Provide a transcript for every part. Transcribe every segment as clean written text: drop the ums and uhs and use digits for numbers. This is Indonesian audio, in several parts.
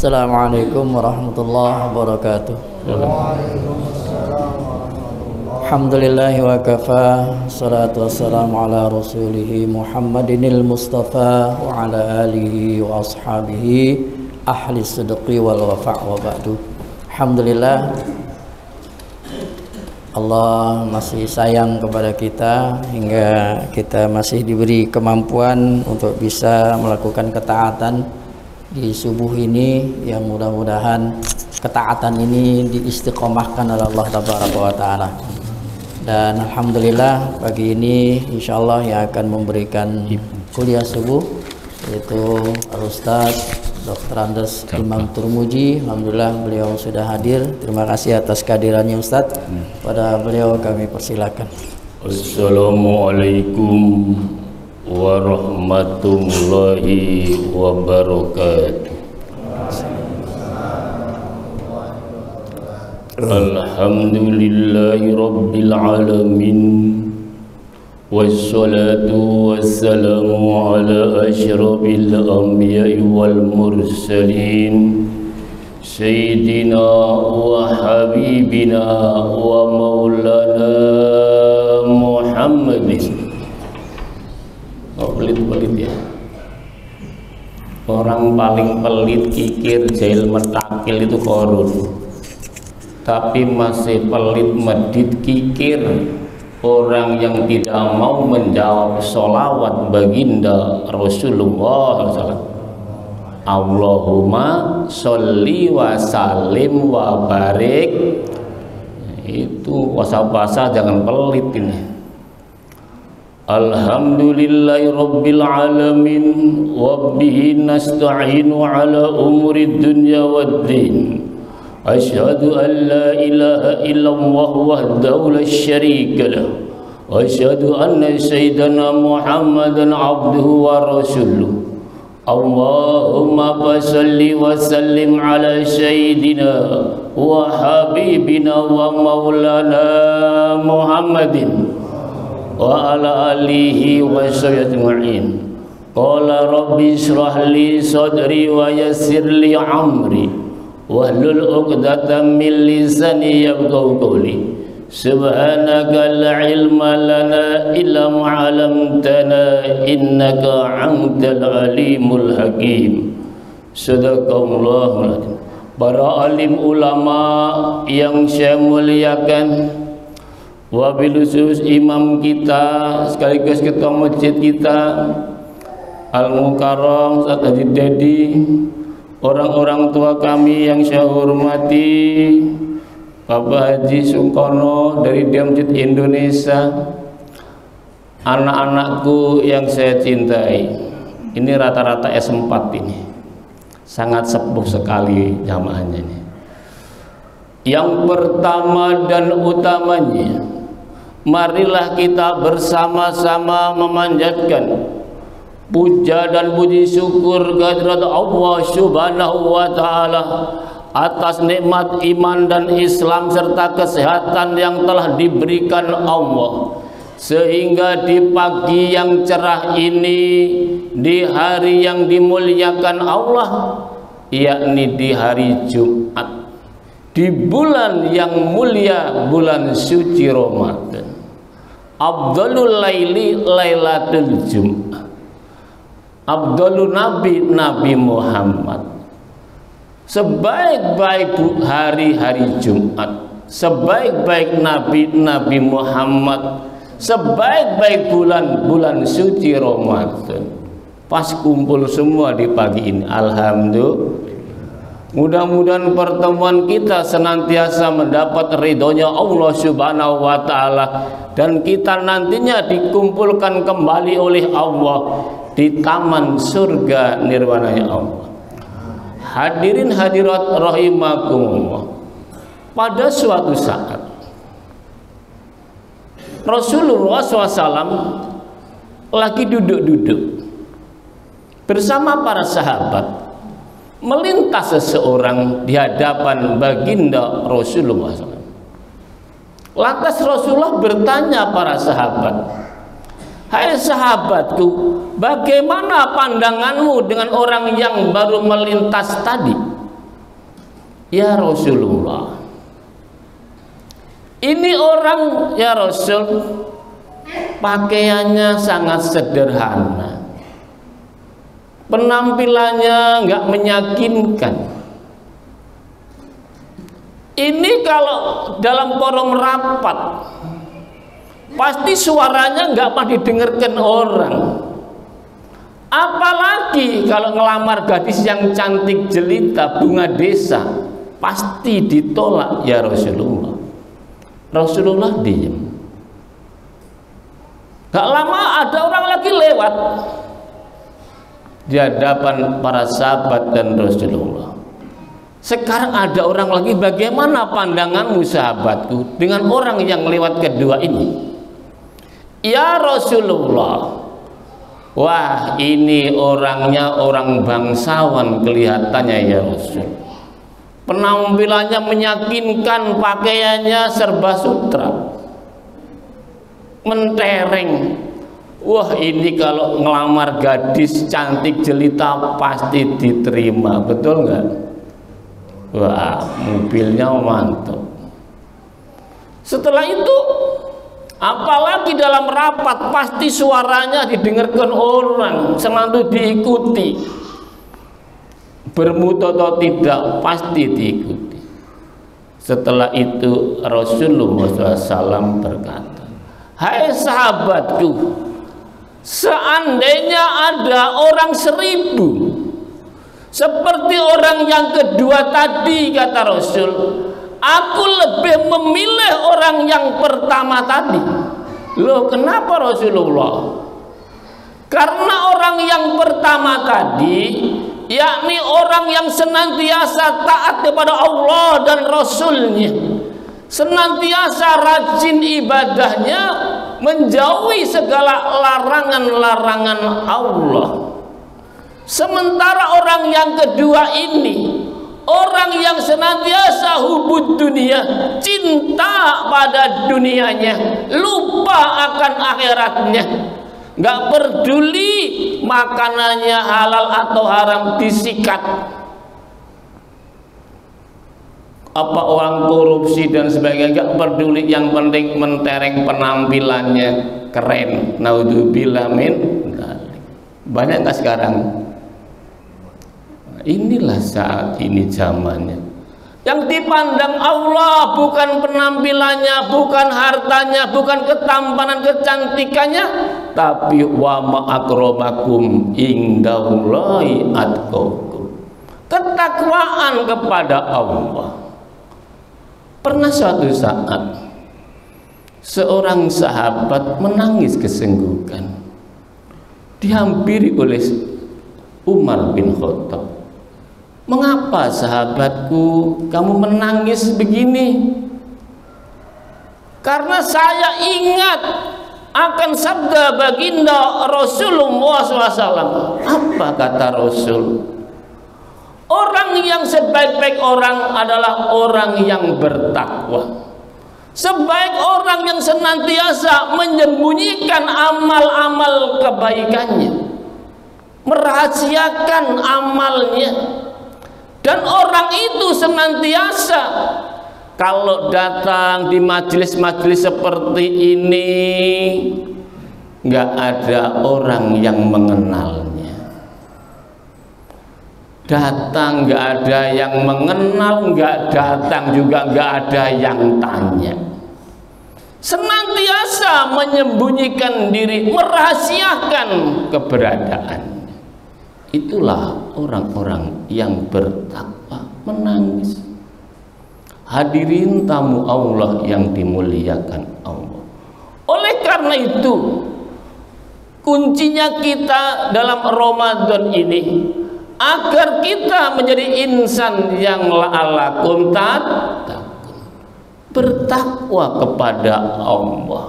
Assalamualaikum warahmatullahi wabarakatuh. Alhamdulillahi wa kafa, salatu wassalamu ala rasulihi Muhammadinil Mustafa wa ala alihi wa ashabihi ahli sidqi wal wafa' wa ba'du. Alhamdulillah, Allah masih sayang kepada kita hingga kita masih diberi kemampuan untuk bisa melakukan ketaatan di subuh ini, yang mudah-mudahan ketaatan ini diistiqomahkan oleh Allah Tabaraka wa Ta'ala. Dan alhamdulillah pagi ini insyaallah yang akan memberikan kuliah subuh yaitu Ustaz Dr. Andes Imam Turmuji. Alhamdulillah beliau sudah hadir. Terima kasih atas kehadirannya Ustaz. Pada beliau kami persilakan. Assalamualaikum warahmatullahi wabarakatuh. Alhamdulillahi rabbil alamin, wassalatu wassalamu ala asyrafil anbiya'i wal mursalin sayyidina wa habibina wa maulana Muhammadin. Pelit-pelit ya, orang paling pelit, kikir, jahil, metakil itu Qarun. Tapi masih pelit, medit, kikir orang yang tidak mau menjawab sholawat baginda Rasulullah SAW. Allahumma sholli wa sallim wa barik. Itu puasa-puasa jangan pelit ini. Alhamdulillahi rabbil alamin, wa bihi nasta'inu ala umuri dunya waddin. Asyhadu an la ilaha illallah wahdahu la syarika lah, wa asyhadu anna sayyidana Muhammadan abduhu wa rasuluh. Allahumma salli wa sallim ala sayyidina wa habibina wa maulana Muhammadin wa ala alihi wa sahbihi ajma'in. Qala rabbi shrah li sadri wa yassir li amri wahlul 'uqdatam min lisani yafqahu qawli. Subhanaka la ilma lana illa ma 'allamtana innaka antal alimul hakim. Sadaqallahul azim. Para alim ulama yang saya muliakan, wabil khusus imam kita sekaligus ketua masjid kita Al-Mukarram Ustaz Haji Dedi, orang-orang tua kami yang saya hormati, Bapak Haji Sungkono dari Masjid Indonesia, anak-anakku yang saya cintai. Ini rata-rata S4 ini, sangat sepuh sekali jamaahnya ini. Yang pertama dan utamanya, marilah kita bersama-sama memanjatkan puja dan puji syukur kehadirat Allah Subhanahu wa Ta'ala atas nikmat iman dan Islam serta kesehatan yang telah diberikan Allah, sehingga di pagi yang cerah ini, di hari yang dimuliakan Allah, yakni di hari Jumat, di bulan yang mulia, bulan suci Ramadan, Abdulul Laili Lailatul Jumat, Abdulul Nabi Nabi Muhammad. Sebaik-baik hari-hari Jumat, sebaik-baik Nabi Muhammad, sebaik-baik bulan suci Ramadan, pas kumpul semua di pagi ini. Alhamdulillah. Mudah-mudahan pertemuan kita senantiasa mendapat ridhonya Allah Subhanahu wa Ta'ala, dan kita nantinya dikumpulkan kembali oleh Allah di taman surga nirwananya Allah. Hadirin hadirat rahimakumullah, pada suatu saat Rasulullah SAW lagi duduk-duduk bersama para sahabat. Melintas seseorang di hadapan baginda Rasulullah SAW. Lantas Rasulullah bertanya para sahabat, "Hai sahabatku, bagaimana pandanganmu dengan orang yang baru melintas tadi?" "Ya Rasulullah, ini orang ya Rasul pakaiannya sangat sederhana, penampilannya nggak meyakinkan. Ini kalau dalam forum rapat pasti suaranya nggak pernah didengarkan orang. Apalagi kalau ngelamar gadis yang cantik jelita bunga desa, pasti ditolak ya Rasulullah." Rasulullah diam. Gak lama ada orang lagi lewat di hadapan para sahabat dan Rasulullah. "Sekarang ada orang lagi, bagaimana pandanganmu sahabatku dengan orang yang lewat kedua ini?" "Ya Rasulullah, wah ini orangnya orang bangsawan kelihatannya ya Rasul. Penampilannya meyakinkan, pakaiannya serba sutra, mentereng. Wah ini kalau ngelamar gadis cantik jelita pasti diterima, betul nggak? Wah mobilnya mantap." Setelah itu apalagi dalam rapat pasti suaranya didengarkan orang, selalu diikuti. Bermutu atau tidak pasti diikuti. Setelah itu Rasulullah SAW berkata, "Hai sahabatku, seandainya ada orang 1000 seperti orang yang kedua tadi," kata Rasul, "aku lebih memilih orang yang pertama tadi." Loh kenapa Rasulullah? Karena orang yang pertama tadi, yakni orang yang senantiasa taat kepada Allah dan Rasulnya, senantiasa rajin ibadahnya, menjauhi segala larangan-larangan Allah. Sementara orang yang kedua ini, orang yang senantiasa hubud dunia, cinta pada dunianya, lupa akan akhiratnya, nggak peduli makanannya halal atau haram disikat, apa orang korupsi dan sebagainya nggak peduli, yang penting mentereng penampilannya keren. Naudzubillah min dzalik. Banyak nggak sekarang? Inilah saat ini zamannya. Yang dipandang Allah bukan penampilannya, bukan hartanya, bukan ketampanan kecantikannya, tapi wa ma akramakum indallahi atqakum, ketakwaan kepada Allah. Pernah suatu saat seorang sahabat menangis kesenggukan, dihampiri oleh Umar bin Khattab. "Mengapa sahabatku kamu menangis begini?" "Karena saya ingat akan sabda baginda Rasulullah SAW." Apa kata Rasul? "Orang yang sebaik-baik orang adalah orang yang bertakwa. Sebaik orang yang senantiasa menyembunyikan amal-amal kebaikannya, merahasiakan amalnya. Dan orang itu senantiasa kalau datang di majelis-majelis seperti ini, nggak ada orang yang mengenalnya. Datang nggak ada yang mengenal, nggak datang juga nggak ada yang tanya. Senantiasa menyembunyikan diri, merahasiakan keberadaan. Itulah orang-orang yang bertakwa." Menangis. Hadirin tamu Allah yang dimuliakan Allah. Oleh karena itu, kuncinya kita dalam Ramadan ini, agar kita menjadi insan yang la'alakum tattaqun, bertakwa kepada Allah.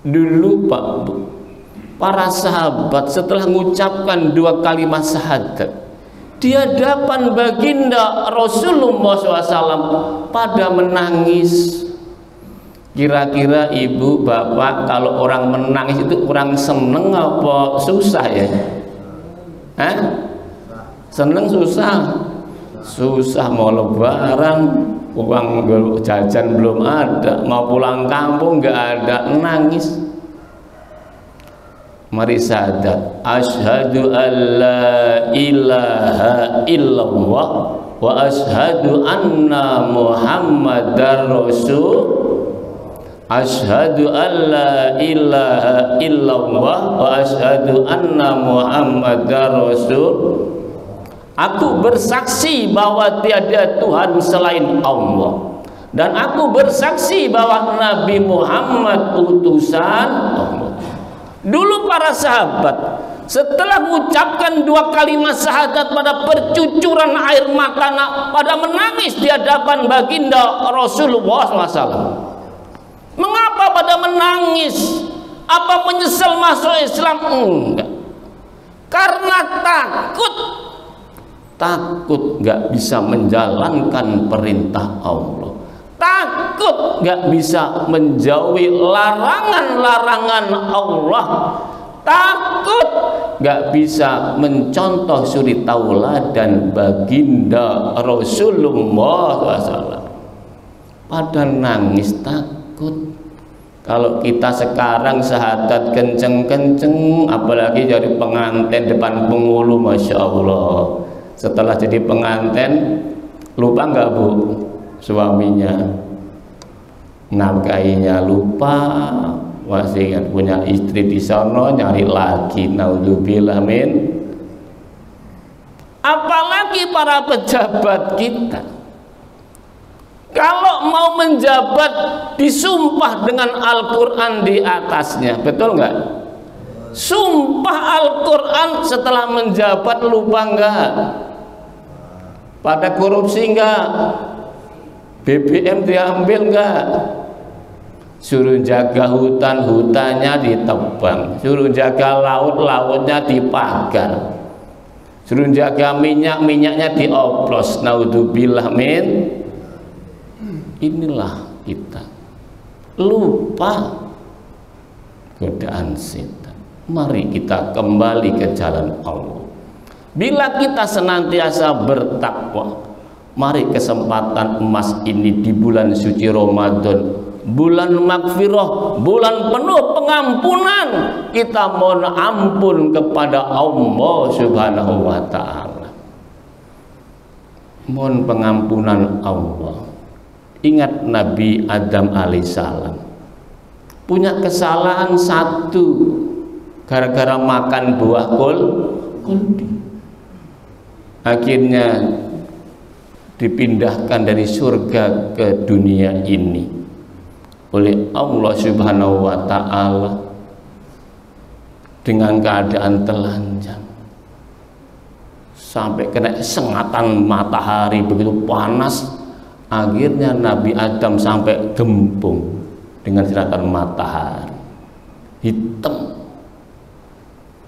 Dulu Pak Bu, para sahabat setelah mengucapkan 2 kalimat syahadat di hadapan baginda Rasulullah SAW pada menangis. Kira-kira ibu bapak kalau orang menangis itu kurang seneng apa susah ya? Hah? Seneng susah? susah, mau lebaran uang jajan belum ada, mau pulang kampung nggak ada, nangis. Mari sadar, asyhadu an la ilaha illallah wa asyhadu anna muhammadar rasul. Asyhadu an la ilaha illallah wa asyhadu anna muhammadar rasul. Aku bersaksi bahwa tiada Tuhan selain Allah, dan aku bersaksi bahwa Nabi Muhammad utusan Allah. Dulu para sahabat setelah mengucapkan dua kalimat syahadat pada percucuran air mata, pada menangis di hadapan baginda Rasulullah SAW. Mengapa pada menangis? Apa menyesal masuk Islam? Enggak. Karena takut nggak bisa menjalankan perintah Allah, takut nggak bisa menjauhi larangan-larangan Allah, takut nggak bisa mencontoh suri tauladan baginda Rasulullah SAW. Pada nangis takut. Kalau kita sekarang syahadat kenceng-kenceng, apalagi jadi pengantin depan penghulu, Masya Allah. Setelah jadi pengantin, lupa nggak Bu suaminya, nafkahinya lupa, masih punya istri di sono, nyari lagi, naudzubillah min. Apalagi para pejabat kita, kalau mau menjabat disumpah dengan Al-Quran di atasnya, betul nggak? Sumpah Al-Quran, setelah menjabat lupa nggak? Pada korupsi enggak? BBM diambil enggak? Suruh jaga hutan, hutannya ditebang. Suruh jaga laut, lautnya dipagar. Suruh jaga minyak, minyaknya dioplos. Naudzubillah min. Inilah kita. Lupa godaan setan. Mari kita kembali ke jalan Allah. Bila kita senantiasa bertakwa, mari kesempatan emas ini di bulan suci Ramadan, bulan magfirah, bulan penuh pengampunan, kita mohon ampun kepada Allah Subhanahu wa ta'ala. Mohon pengampunan Allah. Ingat Nabi Adam alaihissalam punya kesalahan satu, gara-gara makan buah kuldi. Akhirnya dipindahkan dari surga ke dunia ini oleh Allah Subhanahu wa ta'ala dengan keadaan telanjang, sampai kena sengatan matahari begitu panas. Akhirnya Nabi Adam sampai gembung dengan sengatan matahari, hitam.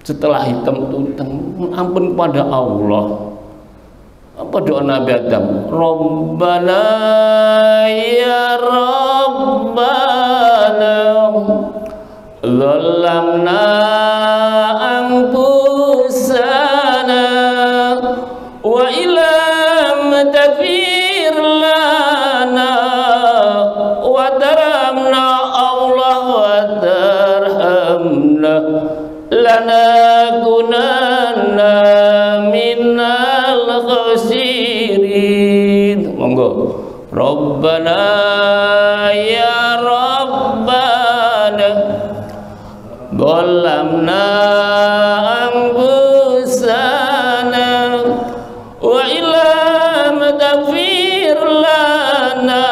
Setelah hitam itu ampun kepada Allah. Apa doa Nabi Adam? Rabbana ya Rabbana zalamna anfusana wa illam taghfir lana wa taramna Allah wa tarhamna lanakunanna minal khasirin. Monggo. Rabbana ya Rabbana zalamna anfusana wa illam taghfir lana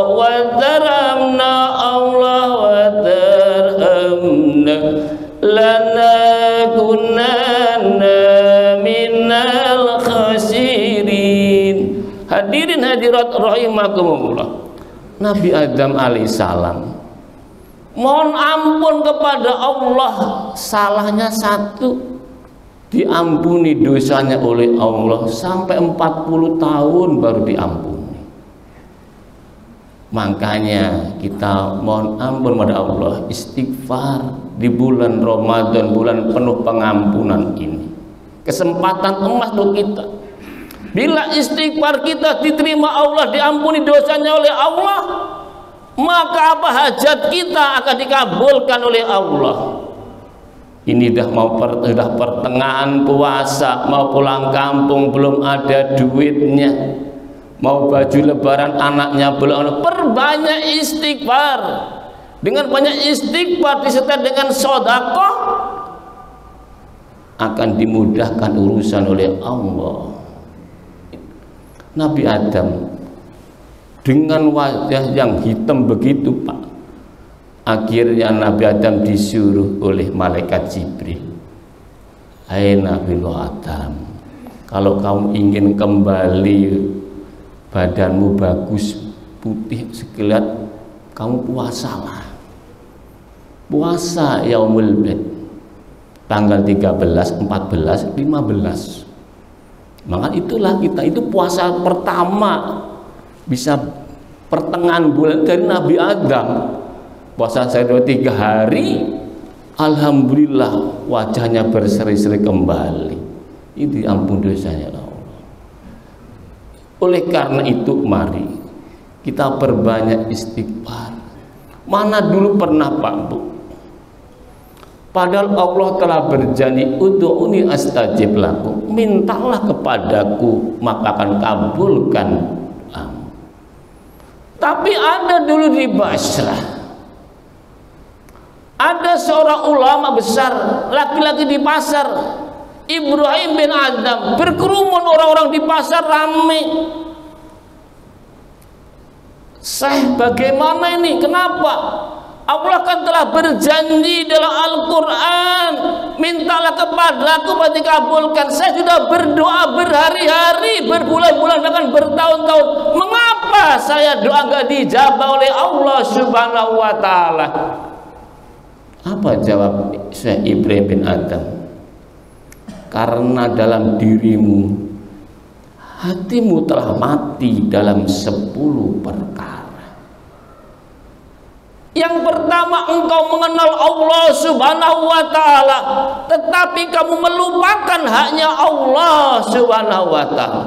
wa taramna Allah wa tarhamna lanakunanna minal khasirin. Hadirin hadirat rahimakumullah, Nabi Adam alaihissalam mohon ampun kepada Allah, salahnya satu, diampuni dosanya oleh Allah sampai 40 tahun baru diampuni. Makanya kita mohon ampun kepada Allah, istighfar di bulan Ramadan, bulan penuh pengampunan ini. Kesempatan emas untuk kita. Bila istighfar kita diterima Allah, diampuni dosanya oleh Allah, maka apa hajat kita akan dikabulkan oleh Allah. Ini dah pertengahan puasa, mau pulang kampung belum ada duitnya, mau baju lebaran anaknya belum. Perbanyak istighfar. Dengan banyak istighfar disertai dengan sedekah, akan dimudahkan urusan oleh Allah. Nabi Adam dengan wajah yang hitam begitu, Pak, akhirnya Nabi Adam disuruh oleh malaikat Jibril, hai Nabi Adam, kalau kamu ingin kembali badanmu bagus putih sekilat, kamu puasalah. Puasa Yaumul Bid tanggal 13, 14, 15. Maka itulah kita, itu puasa pertama bisa pertengahan bulan dari Nabi Adam. Puasa saya 2-3 hari, alhamdulillah wajahnya berseri-seri kembali. Itu ampun dosanya Allah. Oleh karena itu mari kita perbanyak istighfar. Mana dulu pernah Pak Bu, padahal Allah telah berjanji, ud'uni astajib lakum, mintalah kepadaku maka akan kabulkan doamu. Tapi ada dulu di Basrah, ada seorang ulama besar, laki-laki di pasar, Ibrahim bin Adam, berkerumun orang-orang di pasar ramai. Syekh, bagaimana ini? Kenapa? Allah kan telah berjanji dalam Al-Quran, mintalah kepadaku pasti kabulkan. Saya sudah berdoa berhari-hari, berbulan-bulan, bahkan bertahun-tahun. Mengapa saya doa gak dijabah oleh Allah Subhanahu wa ta'ala? Apa jawab Syekh Ibrahim bin Adam? Karena dalam dirimu, hatimu telah mati dalam 10 perkara. Yang pertama, engkau mengenal Allah Subhanahu wa ta'ala, tetapi kamu melupakan haknya Allah Subhanahu wa ta'ala.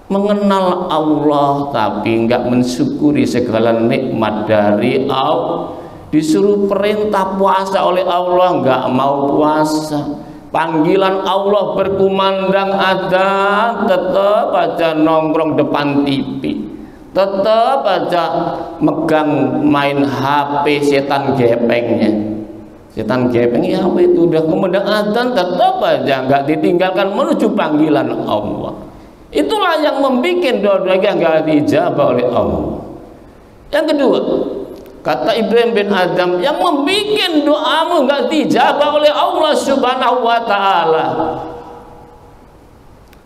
Mengenal Allah tapi enggak mensyukuri segala nikmat dari Allah. Disuruh perintah puasa oleh Allah, enggak mau puasa. Panggilan Allah berkumandang adzan, tetap aja nongkrong depan TV, tetap aja megang main HP setan gepengnya. Setan gepengnya apa itu, udah kumandang adzan tetap aja nggak ditinggalkan menuju panggilan Allah. Itulah yang membuat doa-doanya nggak dijabah oleh Allah. Yang kedua, kata Ibrahim bin Adam, yang membuat doamu nggak dijabah oleh Allah Subhanahu wa ta'ala,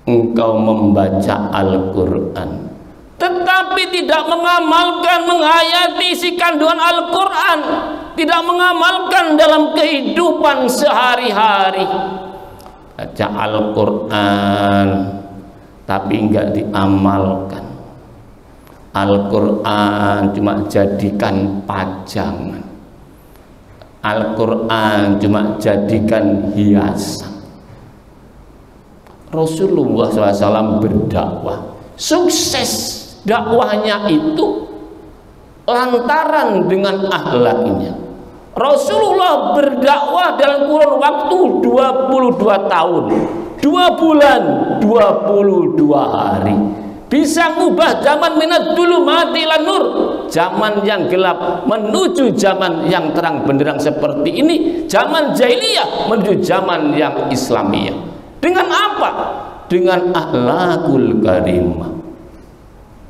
engkau membaca Al-Quran tetapi tidak mengamalkan, menghayati isi kandungan Al-Quran, tidak mengamalkan dalam kehidupan sehari-hari. Baca Al-Quran tapi enggak diamalkan. Al-Quran cuma jadikan pajangan, Al-Quran cuma jadikan hiasan. Rasulullah SAW berdakwah, sukses dakwahnya itu lantaran dengan akhlaknya. Rasulullah berdakwah dalam kurun waktu 22 tahun, 2 bulan, 22 hari, bisa ngubah zaman minat dulu mati ilan nur, zaman yang gelap menuju zaman yang terang benderang seperti ini, zaman jahiliyah menuju zaman yang Islamiyah. Dengan apa? Dengan akhlakul karimah.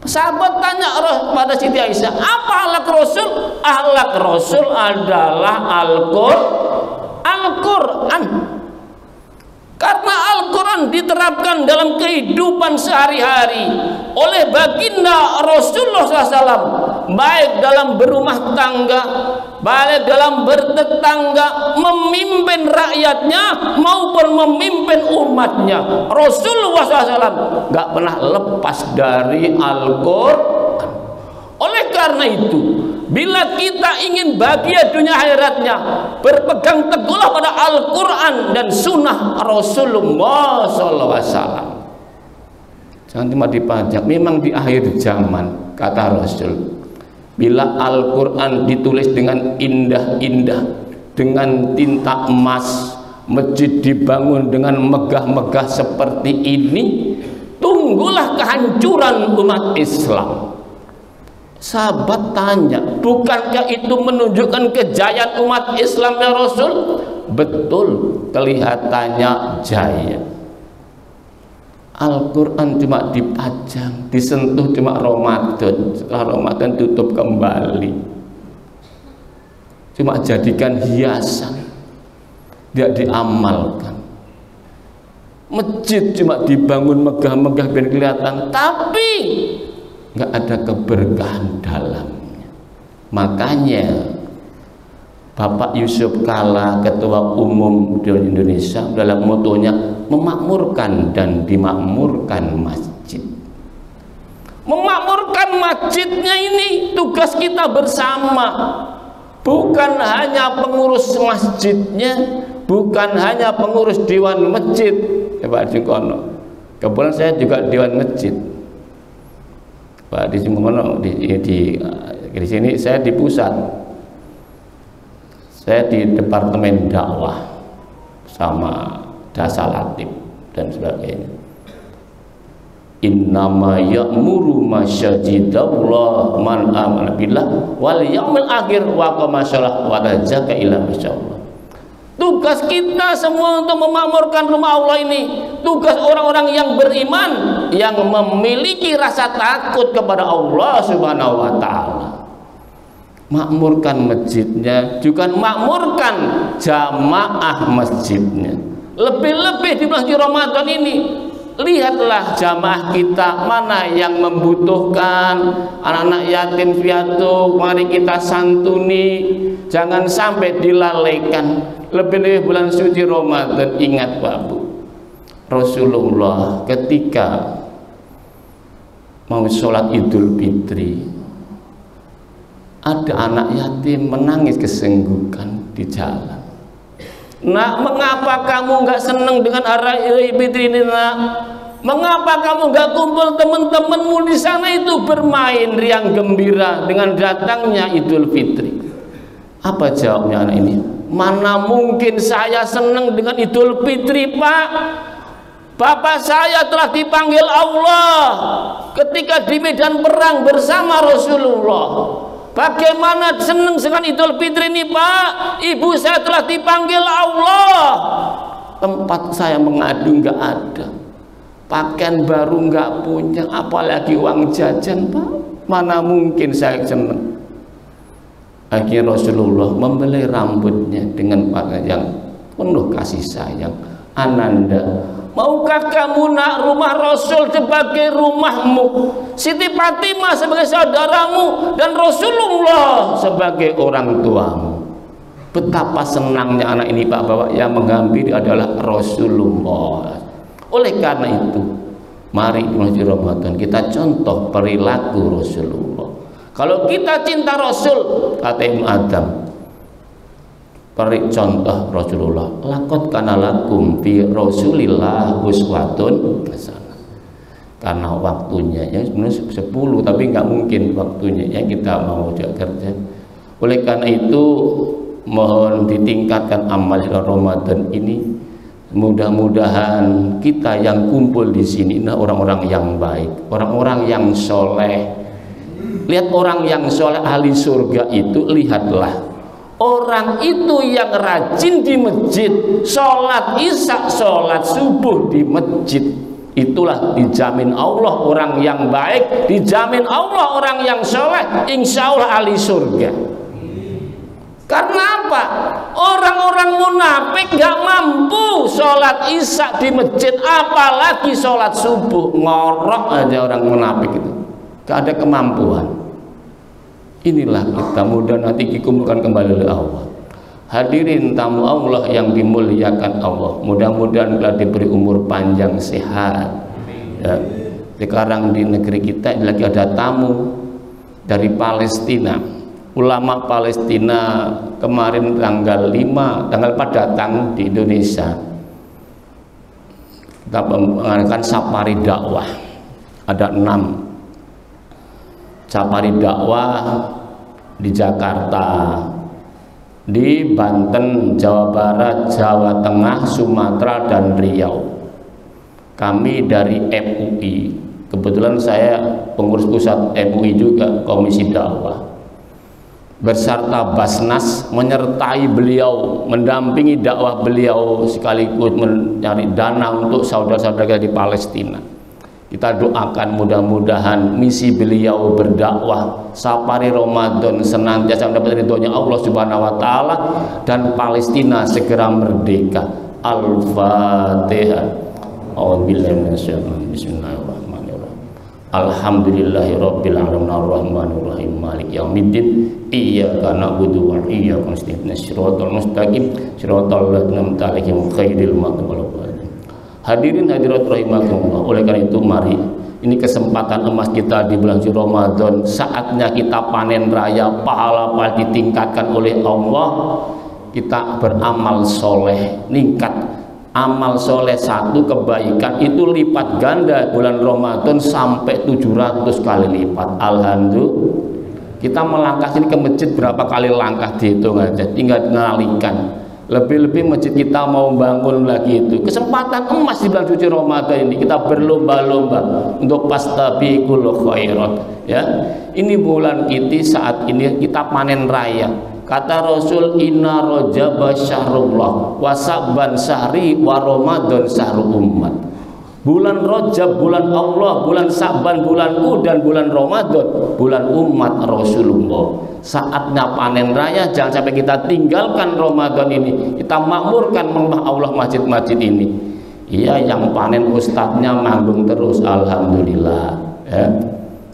Sahabat tanya pada Siti Aisyah, apa akhlak Rasul? Akhlak Rasul adalah Al-Quran. Karena Al-Quran diterapkan dalam kehidupan sehari-hari oleh baginda Rasulullah SAW, baik dalam berumah tangga, baik dalam bertetangga, memimpin rakyatnya maupun memimpin umatnya. Rasulullah SAW gak pernah lepas dari Al-Quran. Oleh karena itu, bila kita ingin bahagia dunia akhiratnya, berpegang teguhlah pada Al-Quran dan sunnah Rasulullah SAW. jangan cuma dipajang. Memang di akhir zaman, kata Rasul, bila Al-Quran ditulis dengan indah-indah, dengan tinta emas, masjid dibangun dengan megah-megah seperti ini, tunggulah kehancuran umat Islam. Sahabat tanya, bukankah itu menunjukkan kejayaan umat Islam ya Rasul? Betul, kelihatannya jaya. Al-Quran cuma dipajang, disentuh cuma Ramadan, setelah Ramadan tutup kembali, cuma jadikan hiasan, tidak diamalkan. Masjid cuma dibangun megah-megah biar kelihatan, tapi nggak ada keberkahan dalamnya. Makanya Bapak Yusuf Kalla, Ketua Umum di Indonesia, dalam motonya memakmurkan dan dimakmurkan masjid. Memakmurkan masjidnya ini tugas kita bersama, bukan hanya pengurus masjidnya, bukan hanya pengurus dewan masjid. Pak Jungkono, kebetulan saya juga dewan masjid. Pak di Jungkono di sini saya di pusat. Saya di departemen dakwah sama dasa latib dan sebagainya. Innama ya'muru masajidallah man amana billah wal yaumil akhir wa qama shalah wa zaka ila masyaallah. Tugas kita semua untuk memakmurkan rumah Allah ini, tugas orang-orang yang beriman, yang memiliki rasa takut kepada Allah Subhanahu wa taala. Makmurkan masjidnya, juga makmurkan jamaah masjidnya. Lebih-lebih di bulan Ramadan ini, lihatlah jamaah kita mana yang membutuhkan, anak-anak yatim piatu, mari kita santuni, jangan sampai dilalaikan. Lebih-lebih bulan suci Ramadan, ingat Pak Bu, Rasulullah ketika mau sholat Idul Fitri, ada anak yatim menangis kesenggukan di jalan. Nak, mengapa kamu nggak senang dengan hari Idul Fitri ini, nak? Mengapa kamu nggak kumpul teman-temanmu di sana itu bermain riang gembira dengan datangnya Idul Fitri? Apa jawabnya anak ini? Mana mungkin saya senang dengan Idul Fitri, Pak? Bapak saya telah dipanggil Allah ketika di medan perang bersama Rasulullah. Bagaimana senang dengan Idul Fitri ini, Pak? Ibu saya telah dipanggil Allah. Tempat saya mengadu nggak ada, pakaian baru nggak punya, apalagi uang jajan, Pak. Mana mungkin saya senang. Akhirnya Rasulullah membelai rambutnya dengan pakaian yang penuh kasih sayang. Ananda, maukah kamu nak rumah Rasul sebagai rumahmu, Siti Fatimah sebagai saudaramu, dan Rasulullah sebagai orang tuamu? Betapa senangnya anak ini, Pak, bahwa yang menghampiri adalah Rasulullah. Oleh karena itu, mari di bulan Ramadan kita contoh perilaku Rasulullah. Kalau kita cinta Rasul, kata Ibnu Adam, beri contoh Rasulullah. Lakot kana lakum fi Rasulillah uswatun hasanah. Karena waktunya ya sebenarnya 10, tapi nggak mungkin waktunya ya kita mau kerja. Oleh karena itu mohon ditingkatkan amal Ramadan ini. Mudah-mudahan kita yang kumpul di sini orang-orang yang baik, orang-orang yang soleh. Lihat orang yang soleh ahli surga itu, lihatlah orang itu yang rajin di masjid, sholat isya, sholat subuh di masjid, itulah dijamin Allah orang yang baik, dijamin Allah orang yang soleh, insya Allah ahli surga. Karena apa? Orang-orang munafik gak mampu sholat isya di masjid, apalagi sholat subuh. Ngorok aja orang munafik itu, gak ada kemampuan. Inilah kita, mudah nanti dikumpulkan kembali oleh Allah. Hadirin tamu Allah yang dimuliakan Allah, mudah-mudahan telah diberi umur panjang sehat ya. Sekarang di negeri kita lagi ada tamu dari Palestina, ulama Palestina. Kemarin tanggal 5 datang di Indonesia, kita mengadakan safari dakwah. ada 6 Safari dakwah di Jakarta, di Banten, Jawa Barat, Jawa Tengah, Sumatera, dan Riau. Kami dari MUI, kebetulan saya pengurus pusat MUI juga, Komisi Dakwah, berserta Basnas menyertai beliau, mendampingi dakwah beliau, sekaligus mencari dana untuk saudara-saudara di Palestina. Kita doakan mudah-mudahan misi beliau berdakwah Safari Ramadan senantiasa mendapat ridhonya Allah Subhanahu wa taala dan Palestina segera merdeka. Al-Fatihah. A'udzubillahi minasyaitonir rajim. Bismillahirrahmanirrahim. Alhamdulillahirabbil alamin arrahmanir rahim maliki yaumiddin iyyaka na'budu wa iyyaka nasta'in shiratal mustaqim shiratal ladzina an'amta 'alaihim ghairil maghdubi 'alaihim. Hadirin hadirat rahimakumullah, oleh karena itu mari, ini kesempatan emas kita di bulan suci Ramadan, saatnya kita panen raya, pahala-pahala ditingkatkan oleh Allah. Kita beramal soleh, ningkat amal soleh, satu kebaikan itu lipat ganda bulan Ramadan sampai 700 kali lipat. Alhamdulillah. Kita melangkah sini ke masjid berapa kali langkah dihitung aja, tinggal mengalihkan. Lebih-lebih masjid kita mau bangun lagi itu. Kesempatan emas di bulan suci Ramadan ini kita berlomba-lomba untuk fastabiqul khairat, ya. Ini bulan kita saat ini kita panen raya. Kata Rasul, inna rajaba syahrullah wa sa'ban syahri wa ramadan syahru ummat. Bulan Rajab bulan Allah, bulan Sa'ban bulanku, dan bulan Ramadan bulan umat Rasulullah. Saatnya panen raya, jangan sampai kita tinggalkan Ramadan ini. Kita makmurkan rumah Allah, masjid-masjid ini. Iya, yang panen ustadznya manggung terus, alhamdulillah. Ya.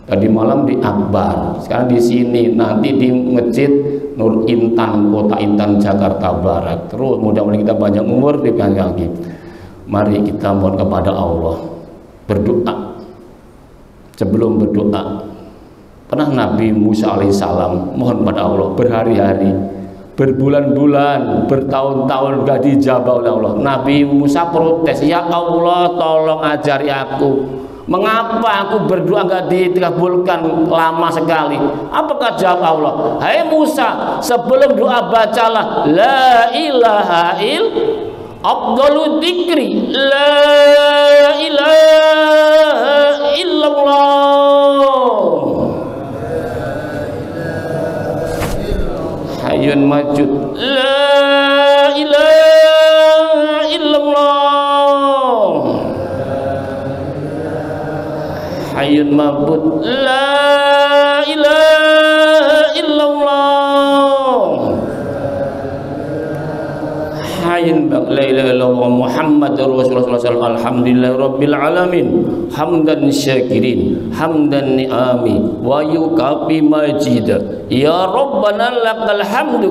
Tadi malam di Akbar, sekarang di sini, nanti di Masjid Nur Intan, Kota Intan, Jakarta Barat. Terus mudah-mudahan kita banyak umur di lagi. Mari kita mohon kepada Allah, berdoa. Sebelum berdoa, pernah Nabi Musa alaihissalam mohon pada Allah berhari-hari, berbulan-bulan, bertahun-tahun gak dijabah oleh Allah. Nabi Musa protes, ya Allah tolong ajari aku, mengapa aku berdoa gak dikabulkan lama sekali? Apakah jawab Allah? Hai Musa, sebelum doa bacalah la ilaha illallah, afdalu dzikri la ilaha illallah, hayyun majud la ilaha illallah, hayyun mabud la ilaha illallah, hayyun la ilaha illallah Muhammadur Rasulullah sallallahu alhamdulillahi rabbil alamin hamdan syakirin hamdan ni'ami wa yukafi majida ya rabbana lakal hamdu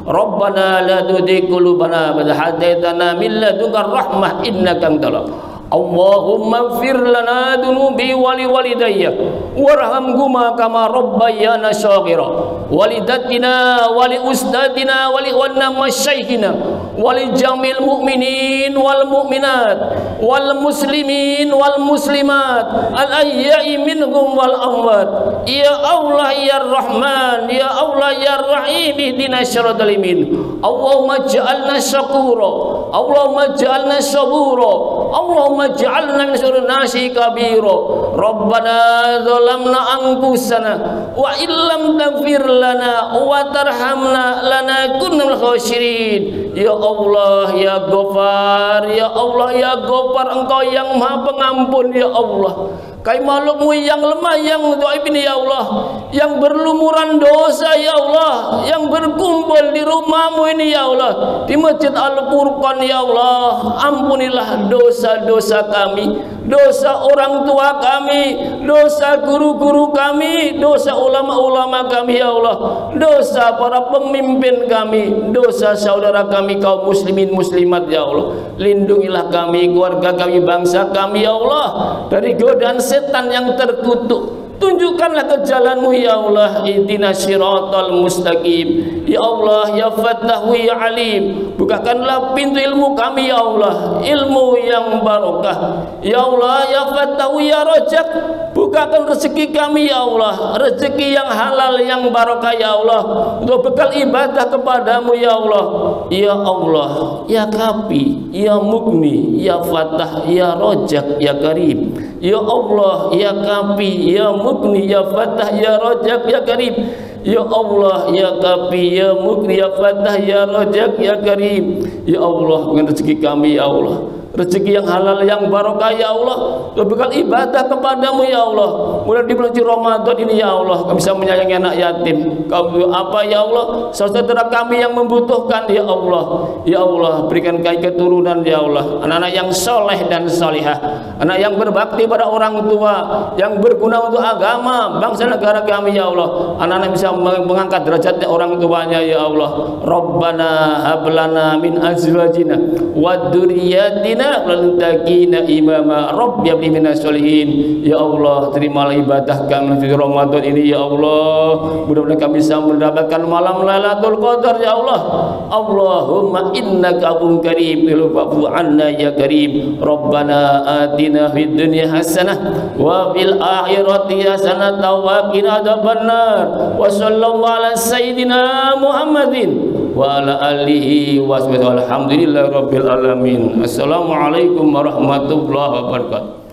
rabbana la tudzi qulubana ba'da hadaitana min ladunka rahmah innaka antal Allahumma ighfir lana dunubi wa liwalidayya warhamhuma kama rabbayana shaghira walidatina wa li ustadina wa li ikhwanina masyaikhina wa li jamil mu'minin wal mu'minat wal muslimin wal muslimat al ahya'i minhum wal amwat ya Allah ya Rahman ya Allah ya Rahim ihdina syiratal imin Allahumma ja'alna syakura Allahumma ja'alna sabura Allahumma ja'alna min syururi nasi kabira Rabbana zalamna anfusana wa illam taghfir lana wa tarhamna lanakunna minal khasirin. Ya Allah ya Ghafar, ya Allah ya Ghafar, Engkau yang Maha Pengampun ya Allah. Kai makhlukmu yang lemah, yang dhaif ini ya Allah, yang berlumuran dosa ya Allah, yang berkumpul di rumahmu ini ya Allah, di Masjid Al-Furqan ya Allah. Ampunilah dosa-dosa kami, dosa orang tua kami, dosa guru-guru kami, dosa ulama-ulama kami ya Allah, dosa para pemimpin kami, dosa saudara kami kaum muslimin muslimat ya Allah. Lindungilah kami, keluarga kami, bangsa kami ya Allah dari godaan setan yang terkutuk, tunjukkanlah ke jalanmu ya Allah. Ihdinas siratal mustaqim. Ya Allah ya Fattahu ya Alim, bukakanlah pintu ilmu kami ya Allah, ilmu yang barokah. Ya Allah ya Fattahu ya Rajak, bukakan rezeki kami ya Allah, rezeki yang halal yang barokah ya Allah, untuk bekal ibadah kepadamu ya Allah. Ya Allah ya Kafi ya Mugni ya Fattah ya Rajak ya Karim. Ya Allah ya Kafi ya Mugni ya Fattah ya Rajak ya Karim. Ya Allah ya Kafi ya Mugni ya Fattah ya Rajak ya Karim. Ya Allah, dengan rezeki kami ya Allah, rezeki yang halal yang barokah ya Allah, bekal ibadah kepadamu ya Allah. Mulai di bulan Ramadan ini ya Allah, kami bisa menyayangi anak yatim. Kami apa ya Allah, saudara kami yang membutuhkan ya Allah. Ya Allah, berikan kami keturunan ya Allah, anak-anak yang soleh dan solihah, anak yang berbakti pada orang tua, yang berguna untuk agama, bangsa negara kami ya Allah. Anak-anak bisa mengangkat derajatnya orang tuanya ya Allah. Rabbana hablana min azwajina wa dzurriyyatina lantaqina imama rabbi habli minas sholihin. Ya Allah, terimalah ibadah kami di Ramadan ini ya Allah. Mudah-mudahan kami bisa mendapatkan malam Lailatul Qadar ya Allah. Allahumma innaka afuwwun karim fa'fu 'anna ya karim. Rabbana atina fid dunya hasanah wa fil akhirati hasanah wa qina adzabannar. Wa sallallahu ala sayyidina Muhammadin wa ala alihi wa sahbihi. Alhamdulillahi rabbil alamin. Assalamualaikum warahmatullahi wabarakatuh.